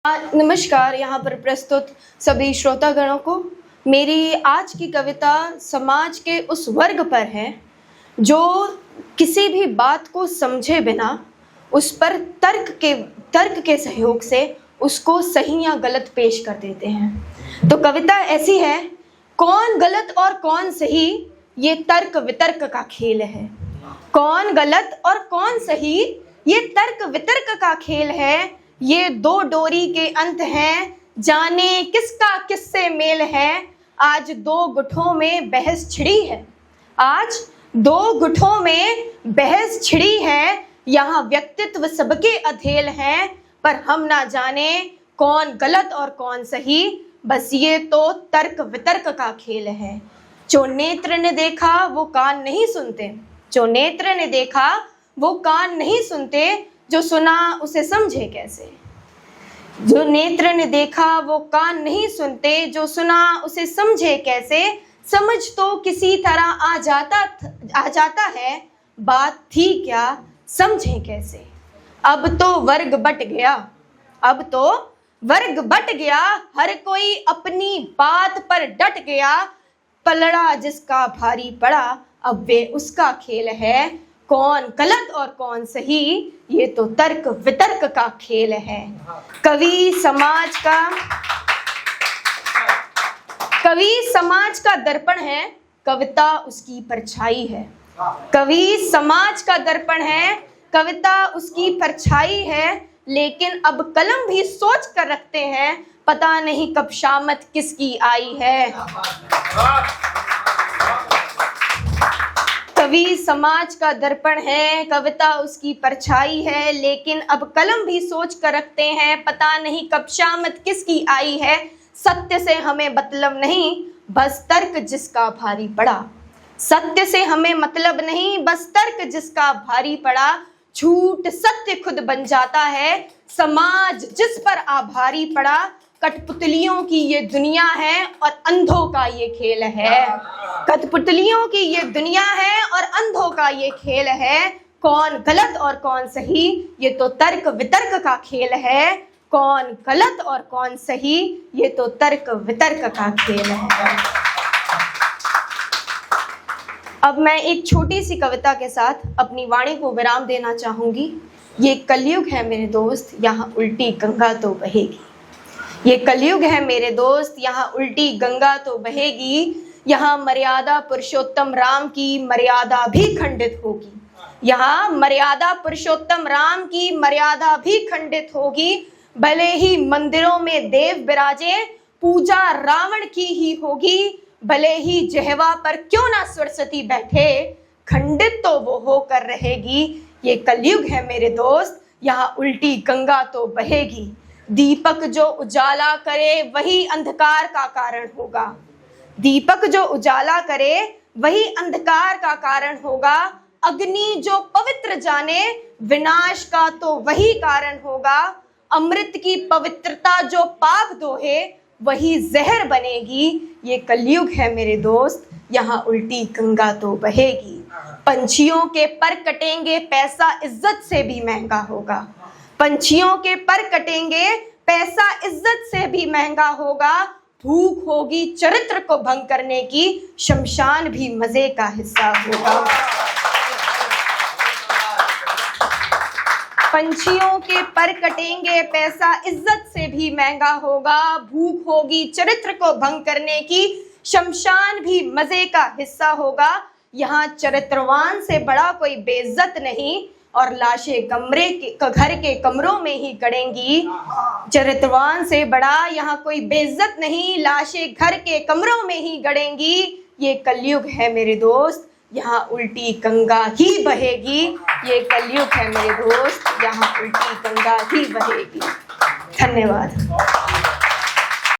नमस्कार। यहाँ पर प्रस्तुत सभी श्रोतागणों को मेरी आज की कविता समाज के उस वर्ग पर है जो किसी भी बात को समझे बिना उस पर तर्क के सहयोग से उसको सही या गलत पेश कर देते हैं। तो कविता ऐसी है, कौन गलत और कौन सही ये तर्क वितर्क का खेल है। कौन गलत और कौन सही ये तर्क वितर्क का खेल है। ये दो डोरी के अंत हैं, जाने किसका किससे मेल है। आज दो गुठों में बहस छिड़ी है, आज दो गुठों में बहस छिड़ी है। यहाँ व्यक्तित्व सबके अधेल हैं, पर हम ना जाने कौन गलत और कौन सही। बस ये तो तर्क वितर्क का खेल है। जो नेत्र ने देखा वो कान नहीं सुनते, जो नेत्र ने देखा वो कान नहीं सुनते, जो सुना उसे समझे कैसे। जो नेत्र ने देखा वो कान नहीं सुनते, जो सुना उसे समझे कैसे। समझ तो किसी तरह आ जाता है, बात थी क्या समझे कैसे। अब तो वर्ग बट गया, अब तो वर्ग बट गया, हर कोई अपनी बात पर डट गया। पलड़ा जिसका भारी पड़ा, अब वे उसका खेल है। कौन गलत और कौन सही ये तो तर्क वितर्क का खेल है। कवि समाज का दर्पण है, कविता उसकी परछाई है। कवि समाज का दर्पण है, कविता उसकी परछाई है। लेकिन अब कलम भी सोच कर रखते हैं, पता नहीं कब शामत किसकी आई है। कवि समाज का दर्पण है, कविता उसकी परछाई है। लेकिन अब कलम भी सोच कर रखते हैं, पता नहीं कब शामत किसकी आई है। सत्य से हमें मतलब नहीं, बस तर्क जिसका भारी पड़ा। सत्य से हमें मतलब नहीं, बस तर्क जिसका भारी पड़ा। झूठ सत्य खुद बन जाता है, समाज जिस पर आभारी पड़ा। कठपुतलियों की ये दुनिया है और अंधों का ये खेल है। कठपुतलियों की ये दुनिया है और अंधों का ये खेल है। कौन गलत और कौन सही ये तो तर्क वितर्क का खेल है। कौन गलत और कौन सही ये तो तर्क वितर्क का खेल है। अब मैं एक छोटी सी कविता के साथ अपनी वाणी को विराम देना चाहूंगी। ये कलयुग है मेरे दोस्त, यहाँ उल्टी गंगा तो बहेगी। ये कलयुग है मेरे दोस्त, यहाँ उल्टी गंगा तो बहेगी। यहाँ मर्यादा पुरुषोत्तम राम की मर्यादा भी खंडित होगी। यहाँ मर्यादा पुरुषोत्तम राम की मर्यादा भी खंडित होगी। भले ही मंदिरों में देव विराजे, पूजा रावण की ही होगी। भले ही जिह्वा पर क्यों ना सरस्वती बैठे, खंडित तो वो होकर रहेगी। ये कलयुग है मेरे दोस्त, यहाँ उल्टी गंगा तो बहेगी। दीपक जो उजाला करे वही अंधकार का कारण होगा। दीपक जो उजाला करे वही अंधकार का कारण होगा। अग्नि जो पवित्र जाने विनाश का तो वही कारण होगा। अमृत की पवित्रता जो पाप दोहे वही जहर बनेगी। ये कलयुग है मेरे दोस्त, यहाँ उल्टी गंगा तो बहेगी। पंछियों के पर कटेंगे, पैसा इज्जत से भी महंगा होगा। पंछियों के पर कटेंगे, पैसा इज्जत से भी महंगा होगा। भूख होगी चरित्र को भंग करने की, शमशान भी मजे का हिस्सा होगा। पंछियों के पर कटेंगे, पैसा इज्जत से भी महंगा होगा। भूख होगी चरित्र को भंग करने की, शमशान भी मजे का हिस्सा होगा। यहाँ चरित्रवान से बड़ा कोई बेइज्जत नहीं, और लाशें घर के कमरों में ही गड़ेंगी। चरित्रवान से बड़ा यहाँ कोई बेइज्जत नहीं, लाशें घर के कमरों में ही गड़ेंगी। ये कलयुग है मेरे दोस्त, यहाँ उल्टी गंगा ही बहेगी। ये कलयुग है मेरे दोस्त, यहाँ उल्टी गंगा ही बहेगी। धन्यवाद।